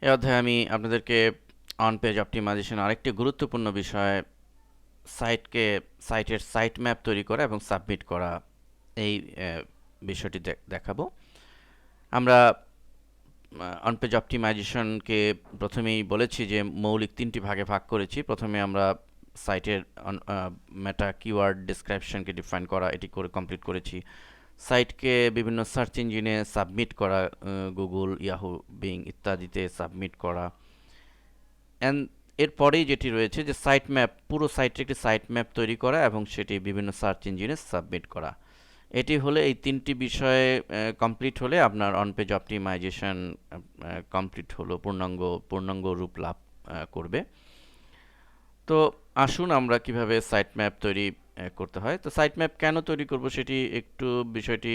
এই অধ্যায়ে আমি আপনাদেরকে অন পেজ অপটিমাইজেশন আরেকটি গুরুত্বপূর্ণ বিষয় সাইটের সাইট ম্যাপ তৈরি করা এবং সাবমিট করা এই বিষয়টি দেখাবো। আমরা অন পেজ অপটিমাইজেশনকে প্রথমেই বলেছি যে মৌলিক তিনটি ভাগে ভাগ করেছি। প্রথমে আমরা সাইটের মেটা কিওয়ার্ড ডেসক্রিপশনকে ডিফাইন করা এটি করে কমপ্লিট করেছি। সাইটকে বিভিন্ন সার্চ ইঞ্জিনে সাবমিট করা, গুগল, ইয়াহু, বিং ইত্যাদিতে সাবমিট করা। অ্যান্ড এরপরেই যেটি রয়েছে যে সাইট ম্যাপ, পুরো সাইটের একটি সাইট ম্যাপ তৈরি করা এবং সেটি বিভিন্ন সার্চ ইঞ্জিনে সাবমিট করা। এটি হলে এই তিনটি বিষয়ে কমপ্লিট হলে আপনার অন পেজ অপটিমাইজেশন কমপ্লিট হলো, পূর্ণাঙ্গ রূপ লাভ করবে। তো আসুন আমরা কিভাবে সাইট ম্যাপ তৈরি করতে হয়। তো সাইট ম্যাপ কেন তৈরি করব সেটি একটু বিষয়টি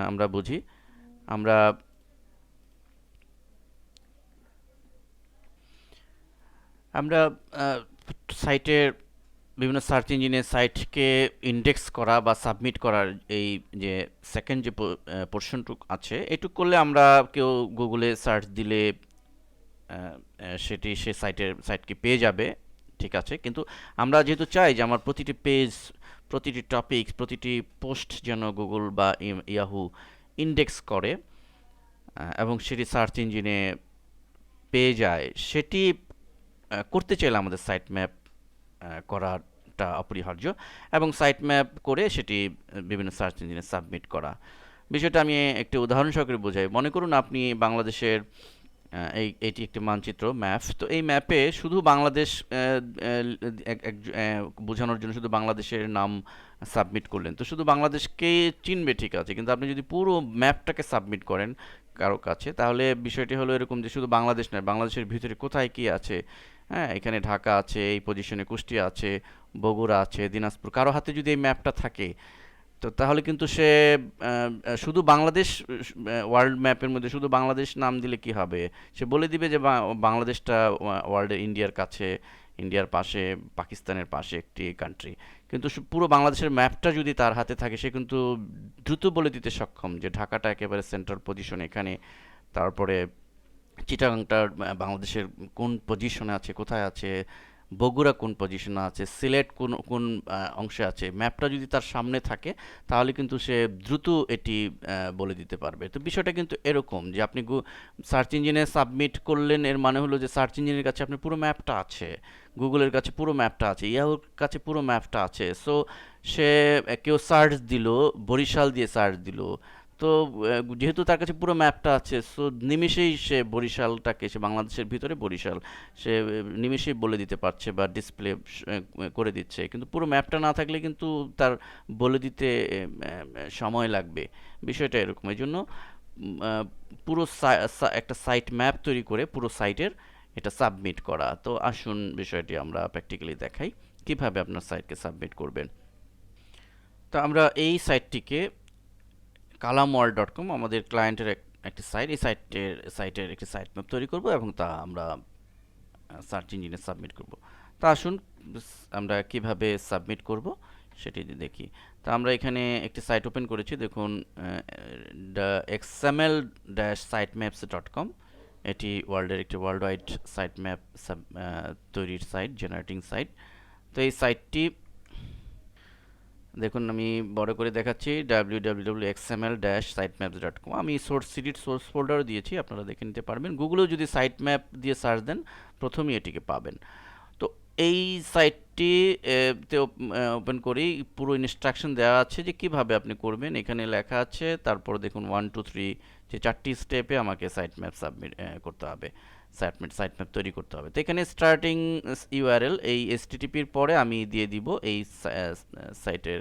আমরা বুঝি। আমরা আমরা সাইটের বিভিন্ন সার্চ ইঞ্জিনে সাইটকে ইন্ডেক্স করা বা সাবমিট করার এই যে সেকেন্ড যে পোর্শনটুক আছে, এটুক করলে আমরা কেউ গুগলে সার্চ দিলে সেটি সে সাইটকে পেয়ে যাবে, ঠিক আছে। কিন্তু আমরা যেহেতু চাই যে আমার প্রতিটি পেজ, প্রতিটি টপিক, প্রতিটি পোস্ট যেন গুগল বা ইয়াহু ইন্ডেক্স করে এবং সেটি সার্চ ইঞ্জিনে পেয়ে যায়, সেটি করতে চাইলে আমাদের সাইট ম্যাপ করাটা অপরিহার্য এবং সাইট ম্যাপ করে সেটি বিভিন্ন সার্চ ইঞ্জিনে সাবমিট করা। বিষয়টা আমি একটি উদাহরণ সহকারে বোঝাই। মনে করুন আপনি বাংলাদেশের এটি একটি মানচিত্র ম্যাপ। তো এই ম্যাপে শুধু বাংলাদেশ বোঝানোর জন্য শুধু বাংলাদেশের নাম সাবমিট করলেন, তো শুধু বাংলাদেশকে চিনবে, ঠিক আছে। কিন্তু আপনি যদি পুরো ম্যাপটাকে সাবমিট করেন কারো কাছে, তাহলে বিষয়টি হলো এরকম যে শুধু বাংলাদেশ নয়, বাংলাদেশের ভিতরে কোথায় কি আছে, হ্যাঁ, এখানে ঢাকা আছে, এই পজিশনে কুষ্টিয়া আছে, বগুড়া আছে, দিনাজপুর, কারো হাতে যদি এই ম্যাপটা থাকে, তো তাহলে কিন্তু সে শুধু বাংলাদেশ, ওয়ার্ল্ড ম্যাপের মধ্যে শুধু বাংলাদেশ নাম দিলে কি হবে, সে বলে দিবে যে বাংলাদেশটা ওয়ার্ল্ডের ইন্ডিয়ার কাছে, ইন্ডিয়ার পাশে, পাকিস্তানের পাশে একটি কান্ট্রি। কিন্তু পুরো বাংলাদেশের ম্যাপটা যদি তার হাতে থাকে, সে কিন্তু দ্রুত বলে দিতে সক্ষম যে ঢাকাটা একেবারে সেন্ট্রাল পজিশন এখানে, তারপরে চিটাগাংটা বাংলাদেশের কোন পজিশনে আছে, কোথায় আছে, বগুড়া কোন পজিশনে আছে, সিলেট কোন কোন অংশে আছে। ম্যাপটা যদি তার সামনে থাকে, তাহলে কিন্তু সে দ্রুত এটি বলে দিতে পারবে। তো বিষয়টা কিন্তু এরকম যে আপনি সার্চ ইঞ্জিনে সাবমিট করলেন, এর মানে হলো যে সার্চ ইঞ্জিনের কাছে আপনার পুরো ম্যাপটা আছে, গুগলের কাছে পুরো ম্যাপটা আছে, ইয়াহুর কাছে পুরো ম্যাপটা আছে। সো সে কেউ সার্চ দিল, বরিশাল দিয়ে সার্চ দিল, তো যেহেতু তার কাছে পুরো ম্যাপটা আছে, সো নিমিষেই সে বরিশালটাকে, সে বাংলাদেশের ভিতরে বরিশাল, সে নিমিষেই বলে দিতে পারছে বা ডিসপ্লে করে দিচ্ছে। কিন্তু পুরো ম্যাপটা না থাকলে কিন্তু তার বলে দিতে সময় লাগবে। বিষয়টা এরকম। এই জন্য পুরো একটা সাইট ম্যাপ তৈরি করে পুরো সাইটের এটা সাবমিট করা। তো আসুন বিষয়টি আমরা প্র্যাকটিক্যালি দেখাই কিভাবে আপনার সাইটকে সাবমিট করবেন। তো আমরা এই সাইটটিকে kalamworld.com আমাদের ক্লায়েন্টের একটি সাইট, এই সাইটের একটি সাইট ম্যাপ তৈরি করব এবং তা আমরা সার্চ ইঞ্জিনে সাবমিট করব। তা আসুন আমরা কিভাবে সাবমিট করব সেটি দেখি। তা আমরা এখানে একটি সাইট ওপেন করেছি, দেখুন xml-sitemaps.com। এটি ওয়ার্ল্ডের একটি ওয়ার্ল্ড ওয়াইড সাইট ম্যাপ তৈরির সাইট, জেনারেটিং সাইট। তো এই সাইটটি দেখুন, আমি বড় করে দেখাচ্ছি, www.xml-sitemaps.com। আমি সোর্স ফোল্ডারও দিয়েছি, আপনারা দেখে নিতে পারবেন। গুগলেও যদি সাইট ম্যাপ দিয়ে সার্চ দেন, প্রথমেই এটিকে পাবেন। তো এই সাইটটি তে ওপেন করি, পুরো ইনস্ট্রাকশন দেওয়া আছে যে কিভাবে আপনি করবেন, এখানে লেখা আছে। তারপর দেখুন 1 2 3 যে 4টি স্টেপে আমাকে সাইট ম্যাপ সাবমিট করতে হবে, সাইট ম্যাপ তৈরি করতে হবে। তো এখানে স্টার্টিং ইউআরএল, এই এসটিটিপির পরে আমি দিয়ে দিব এই সাইটের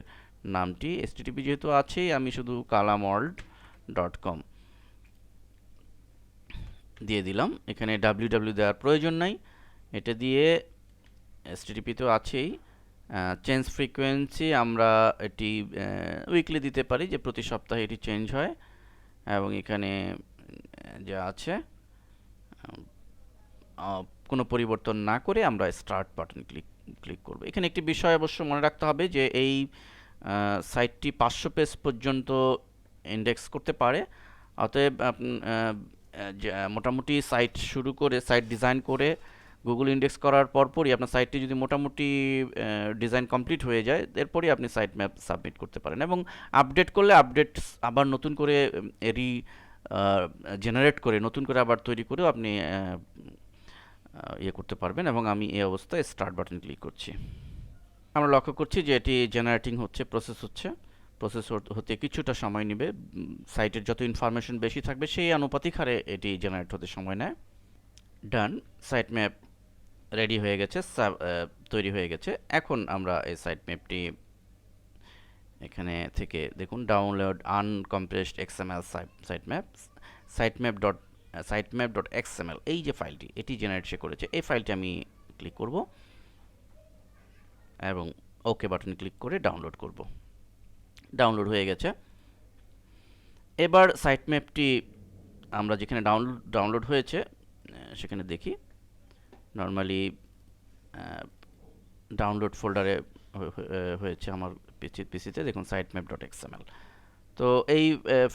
নামটি। এসটিটিপি যেহেতু আছেই, আমি শুধু kalamworld.com দিয়ে দিলাম। এখানে www দেওয়ার প্রয়োজন নাই, এটা দিয়ে এসটিটিপি তো আছেই। চেঞ্জ ফ্রিকোয়েন্সি আমরা এটি উইকলি দিতে পারি, যে প্রতি সপ্তাহে এটি চেঞ্জ হয়। এবং এখানে যা আছে কোনো পরিবর্তন না করে আমরা স্টার্ট বাটন ক্লিক করব। এখানে একটি বিষয় অবশ্য মনে রাখতে হবে যে এই সাইটটি 500 পেজ পর্যন্ত ইন্ডেক্স করতে পারে। অতএব মোটামুটি সাইট শুরু করে সাইট ডিজাইন করে গুগল ইন্ডেক্স করার পরপরই আপনার সাইটটি যদি মোটামুটি ডিজাইন কমপ্লিট হয়ে যায় এরপরই আপনি সাইট ম্যাপ সাবমিট করতে পারেন, এবং আপডেট করলে আপডেট আবার নতুন করে রি জেনারেট করে নতুন করে আবার তৈরি করেও আপনি ইয়ে করতে পারবেন। এবং আমি এই অবস্থায় স্টার্ট বাটন ক্লিক করছি। আমরা লক্ষ্য করছি যে এটি জেনারেটিং হচ্ছে, প্রসেস হচ্ছে। প্রসেস হতে কিছুটা সময় নেবে, সাইটের যত ইনফরমেশন বেশি থাকবে সেই আনুপাতিক হারে এটি জেনারেট হতে সময় নেয়। ডান, সাইট ম্যাপ রেডি হয়ে গেছে, তৈরি হয়ে গেছে। এখন আমরা এই সাইট ম্যাপটি এখানে থেকে দেখুন download uncompressed XML sitemap dot XML, এই যে ফাইলটি এটি জেনারেট সে করেছে, এই ফাইলটি আমি ক্লিক করব এবং ওকে বাটনে ক্লিক করে ডাউনলোড করব। ডাউনলোড হয়ে গেছে। এবার সাইট ম্যাপটি আমরা যেখানে ডাউনলোড হয়েছে সেখানে দেখি। নর্মালি ডাউনলোড ফোল্ডারে হয়েছে আমার পিসিতে, দেখুন সাইটম্যাপ ডট এক্সএমএল। তো এই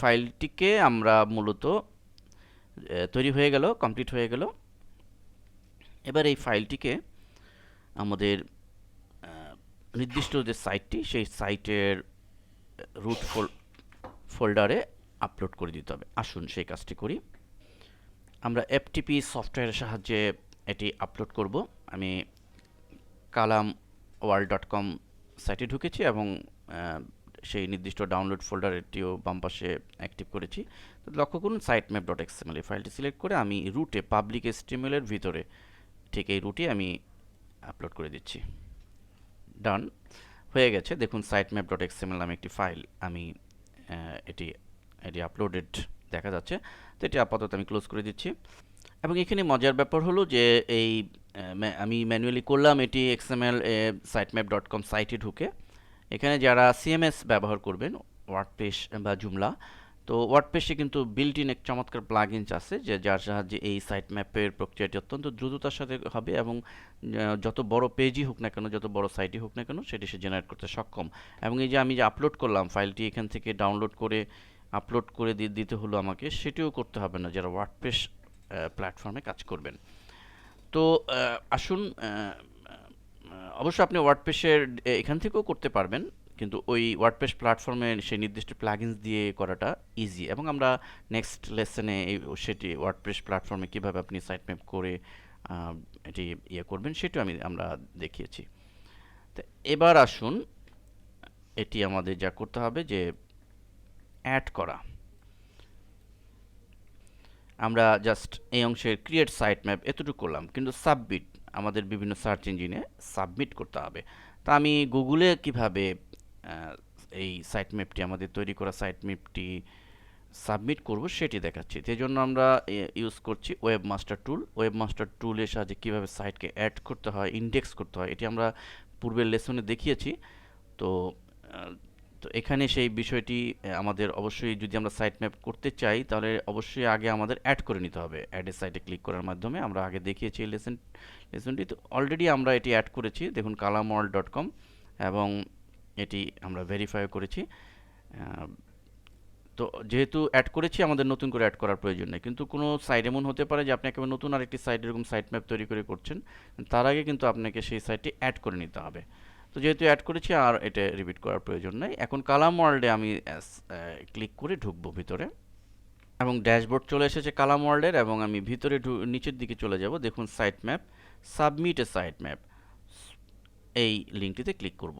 ফাইলটিকে আমরা মূলত তৈরি হয়ে গেল, কমপ্লিট হয়ে গেল। এবার এই ফাইলটিকে আমাদের নির্দিষ্ট যে সাইটটি সেই সাইটের রুট ফোল্ডারে আপলোড করে দিতে হবে। আসুন সেই কাজটি করি। আমরা এফটিপি সফটওয়্যারের সাহায্যে এটি আপলোড করব। আমি kalamworld.com সাইটে ঢুকেছি এবং সেই নির্দিষ্ট ডাউনলোড ফোল্ডারটিও বাম পাশে অ্যাক্টিভ করেছি। তো লক্ষ্য করুন সাইটম্যাপ ডট এক্সএমএল এই ফাইলটি সিলেক্ট করে আমি রুটে পাবলিক HTML এর ভিতরে ঠিক এই রুটে আমি আপলোড করে দিচ্ছি। ডান হয়ে গেছে। দেখুন সাইটম্যাপ ডট এক্সএমএল নামে একটি ফাইল আমি এটি আপলোডেড দেখা যাচ্ছে। তো এটি আপাতত আমি ক্লোজ করে দিচ্ছি। এবং এখানে মজার ব্যাপার হলো যে এই আমি ম্যানুয়ালি করলাম এটি এক্সএমএল sitemap.com সাইটে ঢুকে। এখানে যারা CMS ব্যবহার করবেন ওয়ার্ডপ্রেস বা জুমলা, তো ওয়ার্ডপ্রেসে কিন্তু বিল্ট ইন এক চমৎকার প্লাগইনস আছে যে যার সাহায্যে এই সাইট ম্যাপের প্রক্রিয়াটি অত্যন্ত দ্রুততার সাথে হবে এবং যত বড় পেজই হোক না কেন, যত বড় সাইটই হোক না কেন, সেটি সে জেনারেট করতে সক্ষম। এবং এই যে আমি যে আপলোড করলাম ফাইলটি এখান থেকে ডাউনলোড করে আপলোড করে দিতে হলো আমাকে, সেটিও করতে হবে না যারা ওয়ার্ডপ্রেস প্ল্যাটফর্মে কাজ করবেন। তো আসুন, অবশ্য আপনি ওয়ার্ডপ্রেসের এখান থেকেও করতে পারবেন, কিন্তু ওই ওয়ার্ডপ্রেস প্ল্যাটফর্মে সেই নির্দিষ্ট প্লাগইনস দিয়ে করাটা ইজি। এবং আমরা নেক্সট লেসনে সেটি ওয়ার্ডপ্রেস প্ল্যাটফর্মে কীভাবে আপনি সাইট ম্যাপ করে এটি ইয়ে করবেন সেটাও আমরা দেখিয়েছি। তো এবার আসুন, এটি আমাদের যা করতে হবে যে অ্যাড করা। আমরা জাস্ট এই অংশের ক্রিয়েট সাইট ম্যাপ এতটুকু করলাম, কিন্তু সাবমিট আমাদের বিভিন্ন সার্চ ইঞ্জিনে সাবমিট করতে হবে। তা আমি গুগলে কিভাবে এই সাইট ম্যাপটি, আমাদের তৈরি করা সাইট ম্যাপটি সাবমিট করব সেটি দেখাচ্ছি। সেই জন্য আমরা ইউজ করছি ওয়েবমাস্টার টুল। ওয়েবমাস্টার টুলের সাহায্যে কীভাবে সাইটকে অ্যাড করতে হয়, ইন্ডেক্স করতে হয়, এটি আমরা পূর্বের লেসনে দেখিয়েছি। তো এখানে সেই বিষয়টি আমাদের অবশ্যই, যদি আমরা সাইট ম্যাপ করতে চাই তাহলে অবশ্যই আগে আমাদের অ্যাড করে নিতে হবে। অ্যাডের সাইটে ক্লিক করার মাধ্যমে আমরা আগে দেখিয়েছি এই লেসনটি। তো অলরেডি আমরা এটি অ্যাড করেছি, দেখুন kalamworld.com, এবং এটি আমরা ভেরিফাই করেছি। তো যেহেতু অ্যাড করেছি আমাদের নতুন করে অ্যাড করার প্রয়োজন নেই। কিন্তু কোনো সাইট এমন হতে পারে যে আপনি একেবারে নতুন আরেকটি সাইট এরকম সাইট ম্যাপ তৈরি করে করছেন, তার আগে কিন্তু আপনাকে সেই সাইটটি অ্যাড করে নিতে হবে। তো যেহেতু অ্যাড করেছি আর এটা রিপিট করার প্রয়োজন নেই। এখন কালাম ওয়ার্ল্ডে আমি ক্লিক করে ঢুকবো ভিতরে, এবং ড্যাশবোর্ড চলে এসেছে কালাম ওয়ার্ল্ডের, এবং আমি ভিতরে নিচের দিকে চলে যাব। দেখুন site map, submit a site map, এই লিঙ্কটিতে ক্লিক করব।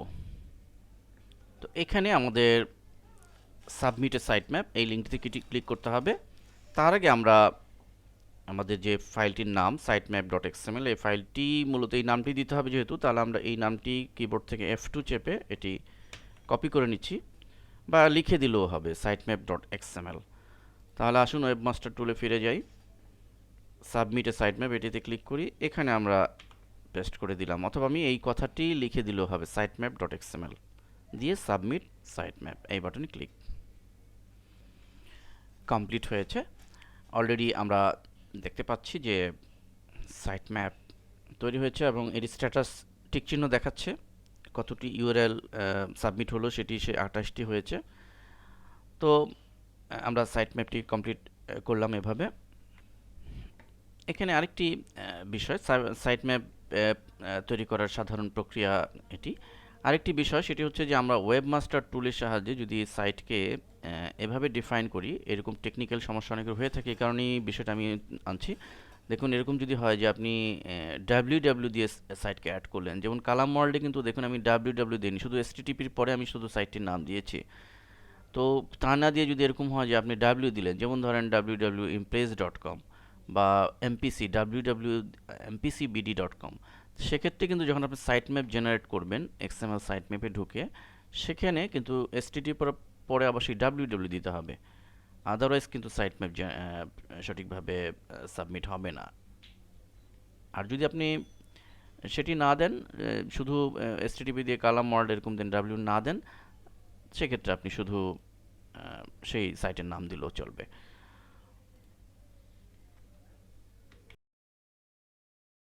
তো এখানে আমাদের সাবমিট এ সাইট ম্যাপ এই লিঙ্কটিতে ক্লিক করতে হবে। তার আগে আমরা আমাদের যে ফাইলটির নাম sitemap.xml, এই ফাইলটি মূলত এই নামটি দিতে হবে যেহেতু, তাহলে আমরা এই নামটি কিবোর্ড থেকে F2 চেপে এটি কপি করে নিচ্ছি, বা লিখে দিলেও হবে sitemap.xml। তাহলে আসুন ওয়েবমাস্টার টুলে ফিরে যাই, সাবমিট এ সাইট ম্যাপ এটিতে ক্লিক করি, এখানে আমরা পেস্ট করে দিলাম, অথবা আমি এই কথাটি লিখে দিলেও হবে sitemap.xml দিয়ে সাবমিট সাইট ম্যাপ এই বাটনে ক্লিক। কমপ্লিট হয়েছে। অলরেডি আমরা দেখতে পাচ্ছি যে সাইট ম্যাপ তৈরি হয়েছে এবং এর স্ট্যাটাস টিক চিহ্ন দেখাচ্ছে, কতটি ইউআরএল সাবমিট হলো সেটি 28টি হয়েছে। তো আমরা সাইট ম্যাপটি কমপ্লিট করলাম এভাবে। এখানে আরেকটি বিষয়, সাইট ম্যাপ তৈরি করার সাধারণ প্রক্রিয়া এটি। আরেকটি বিষয় সেটি হচ্ছে যে আমরা ওয়েবমাস্টার টুলের সাহায্যে যদি সাইটকে এভাবে ডিফাইন করি, এরকম টেকনিক্যাল সমস্যা অনেকের হয়ে থাকে, এই কারণেই বিষয়টা আমি আনছি। দেখুন এরকম যদি হয় যে আপনি ডাব্লিউ দিয়ে সাইটকে অ্যাড করলেন, যেমন কালাম ওয়ার্ল্ডে কিন্তু দেখুন আমি ডাব্লিউ দিইনি, শুধু এসটিটিপির পরে আমি শুধু সাইটটির নাম দিয়েছি। তো তা না দিয়ে যদি এরকম হয় যে আপনি ডাব্লিউ দিলেন, যেমন ধরেন www.impress.com বা mpcbd.com, সেক্ষেত্রে কিন্তু যখন আপনি সাইট ম্যাপ জেনারেট করবেন এক্সএমএল সাইট ম্যাপে ঢুকে, সেখানে কিন্তু এসটিটি পরে অবশ্যই ডাব্লিউ দিতে হবে, আদারওয়াইজ কিন্তু সাইট ম্যাপ সঠিকভাবে সাবমিট হবে না। আর যদি আপনি সেটি না দেন, শুধু এসটিটিপি দিয়ে কালাম ওয়ার্ড এরকম দেন, ডাব্লিউ না দেন, সেক্ষেত্রে আপনি শুধু সেই সাইটের নাম দিলেও চলবে।